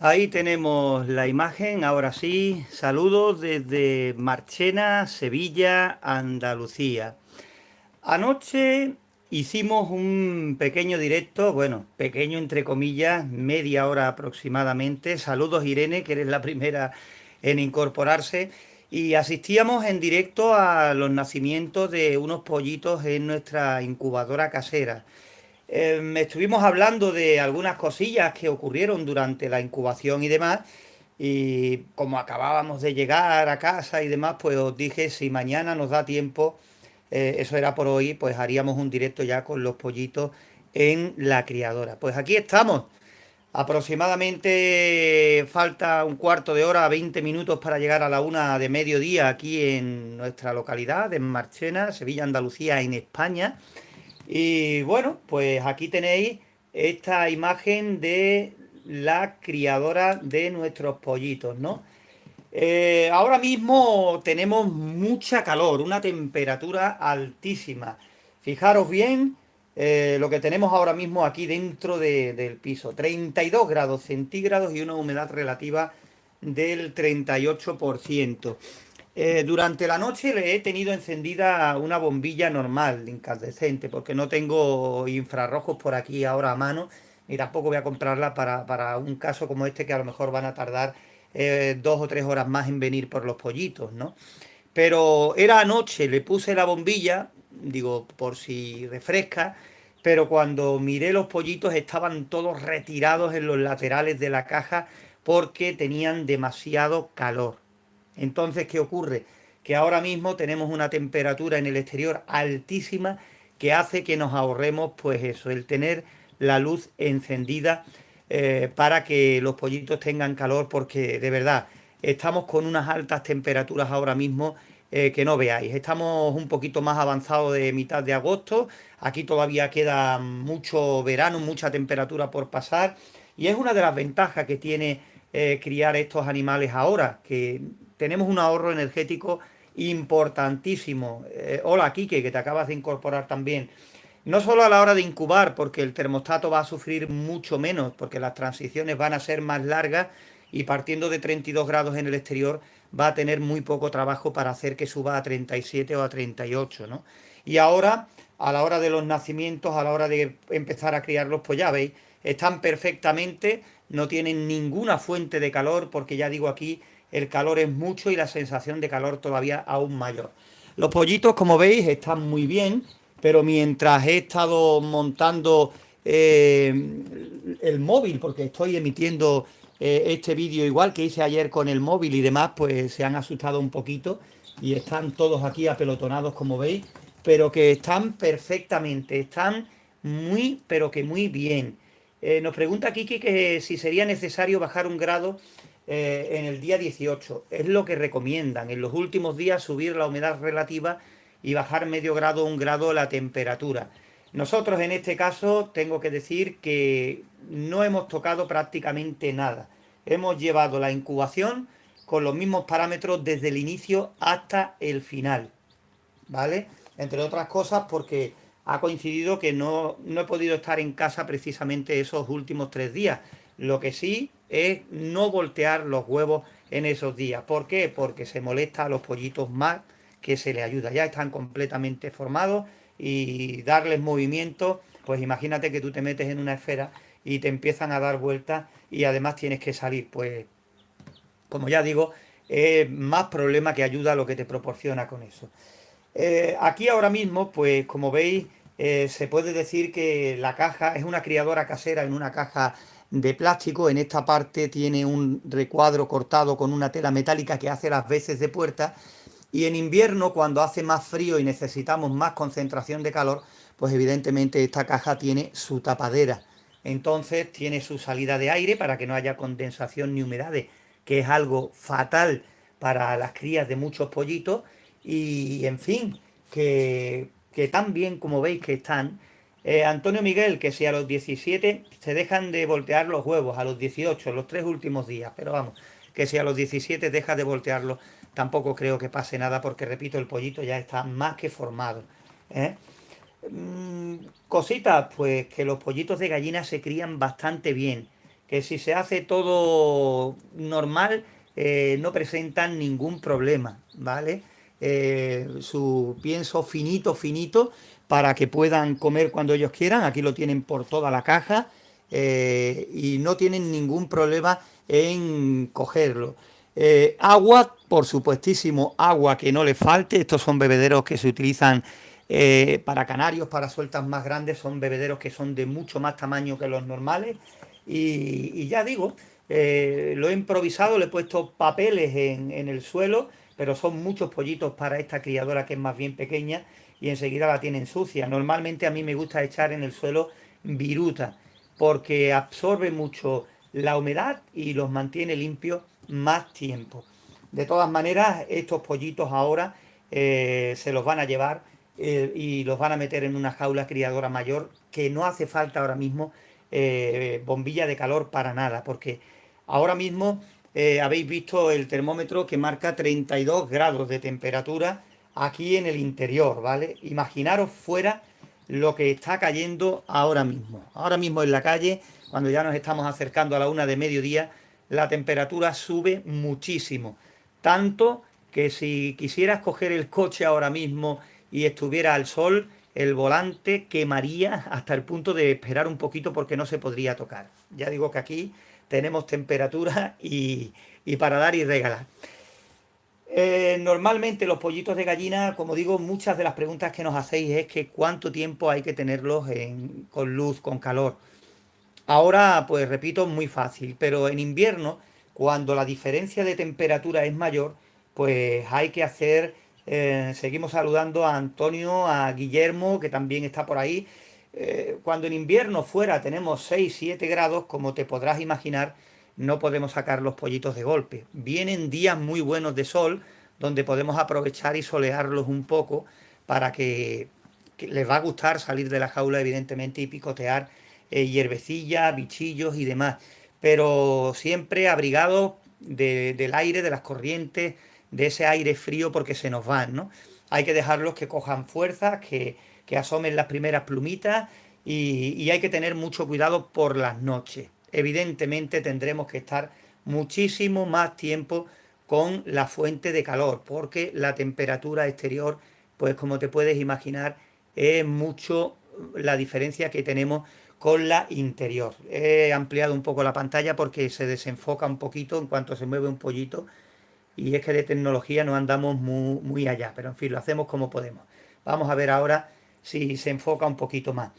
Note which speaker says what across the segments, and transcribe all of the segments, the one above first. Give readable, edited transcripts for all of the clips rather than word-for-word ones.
Speaker 1: Ahí tenemos la imagen, ahora sí, saludos desde Marchena, Sevilla, Andalucía. Anoche hicimos un pequeño directo, bueno, pequeño entre comillas, media hora aproximadamente. Saludos Irene, que eres la primera en incorporarse. Y asistíamos en directo a los nacimientos de unos pollitos en nuestra incubadora casera. Estuvimos hablando de algunas cosillas que ocurrieron durante la incubación y demás. Y como acabábamos de llegar a casa y demás, pues os dije, si mañana nos da tiempo, eso era por hoy, pues haríamos un directo ya con los pollitos en la criadora. Pues aquí estamos. Aproximadamente falta un cuarto de hora, 20 minutos para llegar a la una de mediodía aquí en nuestra localidad, en Marchena, Sevilla, Andalucía, en España. Y bueno, pues aquí tenéis esta imagen de la criadora de nuestros pollitos, ¿no? Ahora mismo tenemos mucha calor, una temperatura altísima. Fijaros bien lo que tenemos ahora mismo aquí dentro del piso. 32 grados centígrados y una humedad relativa del 38%. Durante la noche le he tenido encendida una bombilla normal, incandescente, porque no tengo infrarrojos por aquí ahora a mano, ni tampoco voy a comprarla para un caso como este que a lo mejor van a tardar 2 o 3 horas más en venir por los pollitos, ¿no? Pero era anoche, le puse la bombilla, digo, por si refresca, pero cuando miré los pollitos estaban todos retirados en los laterales de la caja porque tenían demasiado calor. Entonces, ¿qué ocurre? Que ahora mismo tenemos una temperatura en el exterior altísima que hace que nos ahorremos, pues eso, el tener la luz encendida para que los pollitos tengan calor, porque de verdad estamos con unas altas temperaturas ahora mismo que no veáis. Estamos un poquito más avanzados de mitad de agosto, aquí todavía queda mucho verano, mucha temperatura por pasar, y es una de las ventajas que tiene criar estos animales ahora, que tenemos un ahorro energético importantísimo. Hola, Quique, que te acabas de incorporar también. No solo a la hora de incubar, porque el termostato va a sufrir mucho menos, porque las transiciones van a ser más largas y partiendo de 32 grados en el exterior va a tener muy poco trabajo para hacer que suba a 37 o a 38, ¿no? Y ahora, a la hora de los nacimientos, a la hora de empezar a criarlos, pues ya veis, están perfectamente, no tienen ninguna fuente de calor, porque ya digo aquí, el calor es mucho y la sensación de calor todavía aún mayor. Los pollitos, como veis, están muy bien, pero mientras he estado montando el móvil, porque estoy emitiendo este vídeo igual que hice ayer con el móvil y demás, pues se han asustado un poquito y están todos aquí apelotonados, como veis, pero que están perfectamente, están muy, pero que muy bien. Nos pregunta Kiki que si sería necesario bajar un grado en el día 18. Es lo que recomiendan. En los últimos días subir la humedad relativa y bajar medio grado o un grado la temperatura. Nosotros en este caso tengo que decir que no hemos tocado prácticamente nada. Hemos llevado la incubación con los mismos parámetros desde el inicio hasta el final, ¿vale? Entre otras cosas porque ha coincidido que no he podido estar en casa precisamente esos últimos 3 días. Lo que sí es no voltear los huevos en esos días. ¿Por qué? Porque se molesta a los pollitos más que se les ayuda. Ya están completamente formados y darles movimiento, pues imagínate que tú te metes en una esfera y te empiezan a dar vueltas y además tienes que salir. Pues como ya digo, es más problema que ayuda lo que te proporciona con eso. Aquí ahora mismo, pues como veis, se puede decir que la caja es una criadora casera en una caja de plástico. En esta parte tiene un recuadro cortado con una tela metálica que hace las veces de puerta. Y en invierno, cuando hace más frío y necesitamos más concentración de calor, pues evidentemente esta caja tiene su tapadera. Entonces tiene su salida de aire para que no haya condensación ni humedades, que es algo fatal para las crías de muchos pollitos. Y en fin, que tan bien como veis que están. Antonio Miguel, que si a los 17 se dejan de voltear los huevos, a los 18, los 3 últimos días, pero vamos, que si a los 17 dejas de voltearlos, tampoco creo que pase nada, porque repito, el pollito ya está más que formado. ¿eh? Cositas, pues que los pollitos de gallina se crían bastante bien, que si se hace todo normal, no presentan ningún problema, ¿vale? Su pienso finito, finito, para que puedan comer cuando ellos quieran. Aquí lo tienen por toda la caja y no tienen ningún problema en cogerlo. Agua, por supuestísimo, agua que no le falte. Estos son bebederos que se utilizan para canarios, para sueltas más grandes. Son bebederos que son de mucho más tamaño que los normales. Y ya digo, lo he improvisado, le he puesto papeles en el suelo, pero son muchos pollitos para esta criadora que es más bien pequeña y enseguida la tienen sucia. Normalmente a mí me gusta echar en el suelo viruta porque absorbe mucho la humedad y los mantiene limpios más tiempo. De todas maneras, estos pollitos ahora se los van a llevar y los van a meter en una jaula criadora mayor que no hace falta ahora mismo bombilla de calor para nada, porque ahora mismo habéis visto el termómetro que marca 32 grados de temperatura aquí en el interior, ¿vale? Imaginaros fuera lo que está cayendo ahora mismo. Ahora mismo en la calle, cuando ya nos estamos acercando a la 1 de mediodía, la temperatura sube muchísimo. Tanto que si quisieras coger el coche ahora mismo y estuviera al sol, el volante quemaría hasta el punto de esperar un poquito porque no se podría tocar. Ya digo que aquí tenemos temperatura y para dar y regalar. Normalmente los pollitos de gallina, como digo, muchas de las preguntas que nos hacéis es que cuánto tiempo hay que tenerlos con luz, con calor. Ahora, pues repito, muy fácil, pero en invierno, cuando la diferencia de temperatura es mayor, pues hay que hacer, seguimos saludando a Antonio, a Guillermo, que también está por ahí. Cuando en invierno fuera tenemos 6 7 grados, como te podrás imaginar, no podemos sacar los pollitos de golpe. Vienen días muy buenos de sol, donde podemos aprovechar y solearlos un poco para que les va a gustar salir de la jaula, evidentemente, y picotear hierbecillas, bichillos y demás, pero siempre abrigados del aire, de las corrientes, de ese aire frío porque se nos van, ¿no? Hay que dejarlos que cojan fuerzas, que asomen las primeras plumitas y hay que tener mucho cuidado por las noches. Evidentemente tendremos que estar muchísimo más tiempo con la fuente de calor porque la temperatura exterior, pues como te puedes imaginar, es mucho la diferencia que tenemos con la interior. He ampliado un poco la pantalla porque se desenfoca un poquito en cuanto se mueve un pollito y es que de tecnología no andamos muy allá, pero en fin, lo hacemos como podemos. Vamos a ver ahora si se enfoca un poquito más.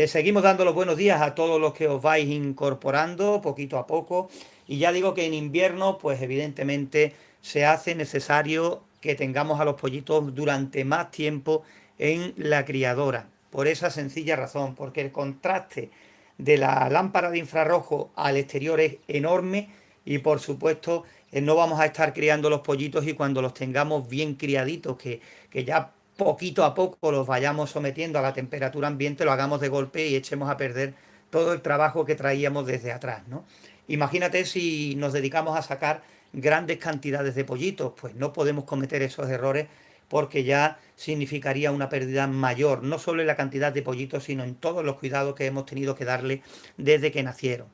Speaker 1: Seguimos dando los buenos días a todos los que os vais incorporando poquito a poco y ya digo que en invierno pues evidentemente se hace necesario que tengamos a los pollitos durante más tiempo en la criadora, por esa sencilla razón, porque el contraste de la lámpara de infrarrojo al exterior es enorme y por supuesto no vamos a estar criando los pollitos y cuando los tengamos bien criaditos, que ya poquito a poco los vayamos sometiendo a la temperatura ambiente, lo hagamos de golpe y echemos a perder todo el trabajo que traíamos desde atrás, ¿no? Imagínate si nos dedicamos a sacar grandes cantidades de pollitos, pues no podemos cometer esos errores porque ya significaría una pérdida mayor, no solo en la cantidad de pollitos, sino en todos los cuidados que hemos tenido que darle desde que nacieron.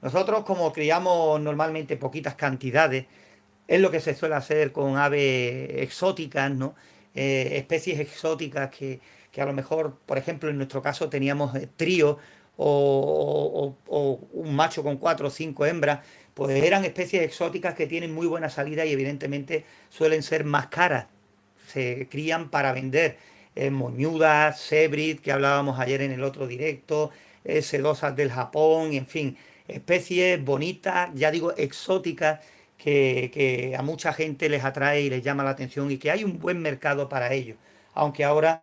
Speaker 1: Nosotros, como criamos normalmente poquitas cantidades, es lo que se suele hacer con aves exóticas, ¿no? Especies exóticas que a lo mejor, por ejemplo, en nuestro caso teníamos tríos o un macho con 4 o 5 hembras, pues eran especies exóticas que tienen muy buena salida y evidentemente suelen ser más caras. Se crían para vender moñudas, sebrid, que hablábamos ayer en el otro directo, sedosas del Japón, en fin, especies bonitas, ya digo, exóticas, que a mucha gente les atrae y les llama la atención y que hay un buen mercado para ello. Aunque ahora,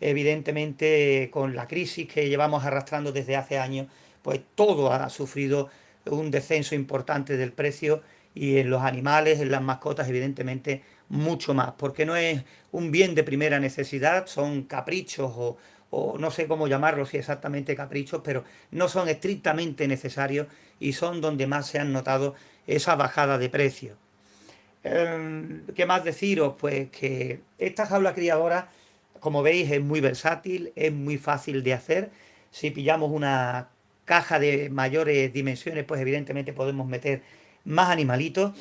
Speaker 1: evidentemente, con la crisis que llevamos arrastrando desde hace años, pues todo ha sufrido un descenso importante del precio y en los animales, en las mascotas, evidentemente, mucho más, porque no es un bien de primera necesidad, son caprichos o no sé cómo llamarlos, si exactamente caprichos, pero no son estrictamente necesarios y son donde más se han notado esa bajada de precio. ¿Qué más deciros? Pues que esta jaula criadora, como veis, es muy versátil, es muy fácil de hacer. Si pillamos una caja de mayores dimensiones, pues evidentemente podemos meter más animalitos.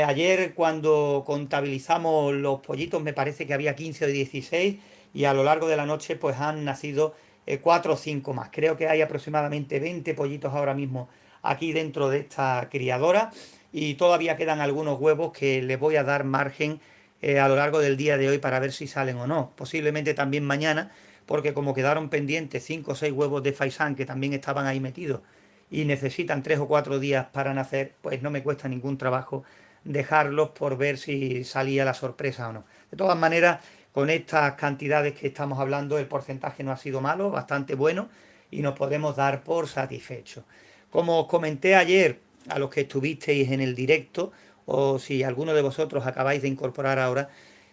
Speaker 1: Ayer cuando contabilizamos los pollitos me parece que había 15 o 16 y a lo largo de la noche pues han nacido 4 o 5 más. Creo que hay aproximadamente 20 pollitos ahora mismo aquí dentro de esta criadora y todavía quedan algunos huevos que les voy a dar margen a lo largo del día de hoy para ver si salen o no. Posiblemente también mañana, porque como quedaron pendientes 5 o 6 huevos de faisán que también estaban ahí metidos y necesitan 3 o 4 días para nacer, pues no me cuesta ningún trabajo dejarlos por ver si salía la sorpresa o no. De todas maneras, con estas cantidades que estamos hablando, el porcentaje no ha sido malo, bastante bueno, y nos podemos dar por satisfechos. Como os comenté ayer, a los que estuvisteis en el directo, o si alguno de vosotros acabáis de incorporar ahora,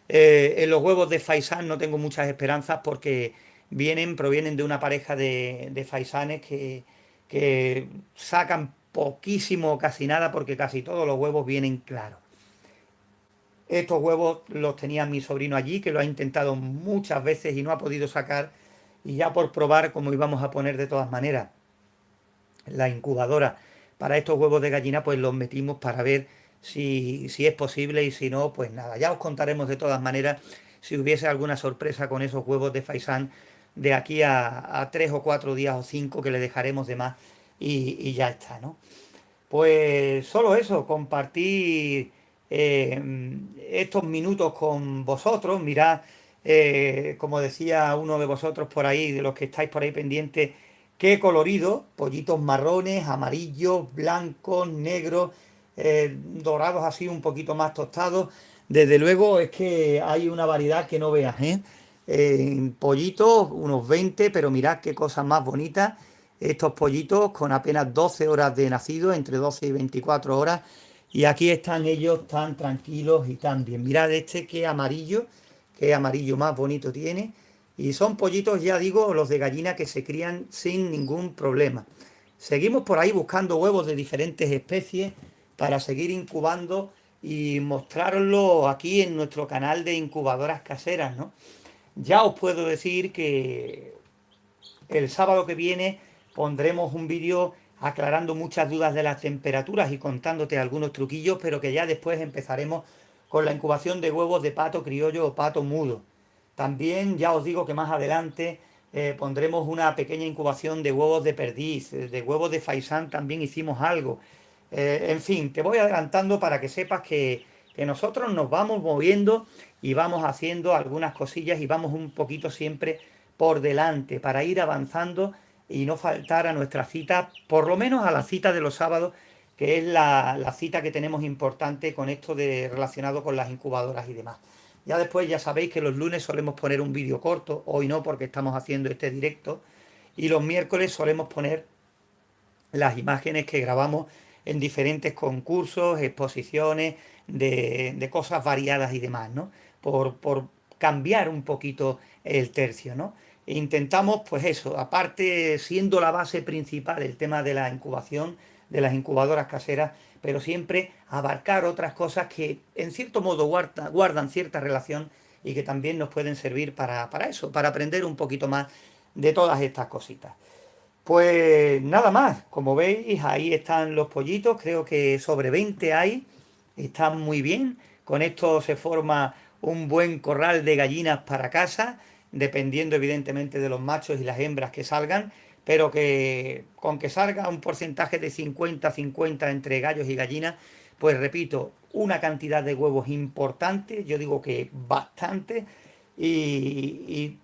Speaker 1: en los huevos de faisán no tengo muchas esperanzas porque provienen de una pareja de faisanes que sacan poquísimo o casi nada porque casi todos los huevos vienen claros. Estos huevos los tenía mi sobrino allí, que lo ha intentado muchas veces y no ha podido sacar. Y ya por probar, como íbamos a poner de todas maneras la incubadora para estos huevos de gallina, pues los metimos para ver si es posible y si no, pues nada. Ya os contaremos de todas maneras si hubiese alguna sorpresa con esos huevos de faisán de aquí a 3 o 4 días o 5 que le dejaremos de más y ya está, ¿no? Pues solo eso, compartir estos minutos con vosotros. Mirad, como decía uno de vosotros por ahí, de los que estáis por ahí pendientes, qué colorido, pollitos marrones, amarillos, blancos, negros, dorados así un poquito más tostados. Desde luego es que hay una variedad que no veas, ¿eh? Pollitos, unos 20, pero mirad qué cosas más bonitas. Estos pollitos con apenas 12 horas de nacido, entre 12 y 24 horas. Y aquí están ellos tan tranquilos y tan bien. Mirad este qué amarillo más bonito tiene. Y son pollitos, ya digo, los de gallina que se crían sin ningún problema. Seguimos por ahí buscando huevos de diferentes especies para seguir incubando y mostrarlo aquí en nuestro canal de incubadoras caseras, ¿no? Ya os puedo decir que el sábado que viene pondremos un vídeo aclarando muchas dudas de las temperaturas y contándote algunos truquillos, pero que ya después empezaremos con la incubación de huevos de pato criollo o pato mudo. También ya os digo que más adelante pondremos una pequeña incubación de huevos de perdiz, de huevos de faisán también hicimos algo. En fin, te voy adelantando para que sepas que nosotros nos vamos moviendo y vamos haciendo algunas cosillas y vamos un poquito siempre por delante para ir avanzando y no faltar a nuestra cita, por lo menos a la cita de los sábados, que es la cita que tenemos importante con esto de relacionado con las incubadoras y demás. Ya después ya sabéis que los lunes solemos poner un vídeo corto, hoy no porque estamos haciendo este directo, y los miércoles solemos poner las imágenes que grabamos en diferentes concursos, exposiciones, de cosas variadas y demás, ¿no? Por cambiar un poquito el tercio, ¿no? E intentamos, pues eso, aparte siendo la base principal el tema de la incubación, de las incubadoras caseras, pero siempre abarcar otras cosas que en cierto modo guardan cierta relación y que también nos pueden servir para eso, para aprender un poquito más de todas estas cositas. Pues nada más, como veis, ahí están los pollitos, creo que sobre 20 hay, están muy bien. Con esto se forma un buen corral de gallinas para casa, dependiendo evidentemente de los machos y las hembras que salgan, pero que con que salga un porcentaje de 50-50 entre gallos y gallinas, pues repito, una cantidad de huevos importante, yo digo que bastante, y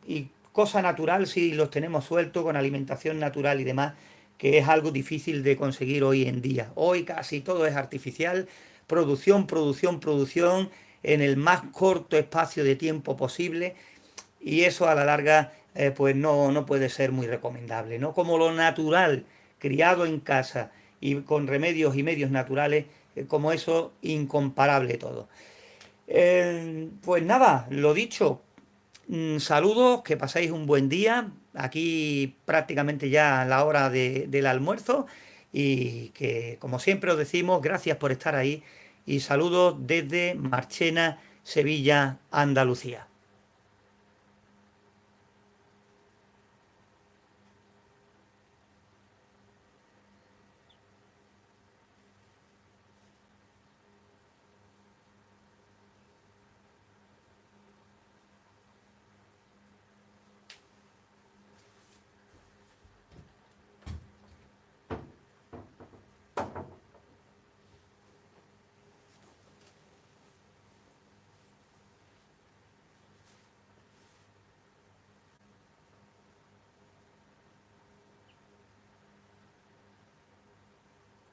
Speaker 1: cosa natural si los tenemos sueltos con alimentación natural y demás, que es algo difícil de conseguir hoy en día. Hoy casi todo es artificial, producción, producción, producción, en el más corto espacio de tiempo posible, y eso a la larga pues no puede ser muy recomendable, ¿no? Como lo natural, criado en casa y con remedios y medios naturales, como eso, incomparable todo. Pues nada, lo dicho, saludos, que pasáis un buen día. Aquí prácticamente ya a la hora del almuerzo y que, como siempre os decimos, gracias por estar ahí y saludos desde Marchena, Sevilla, Andalucía.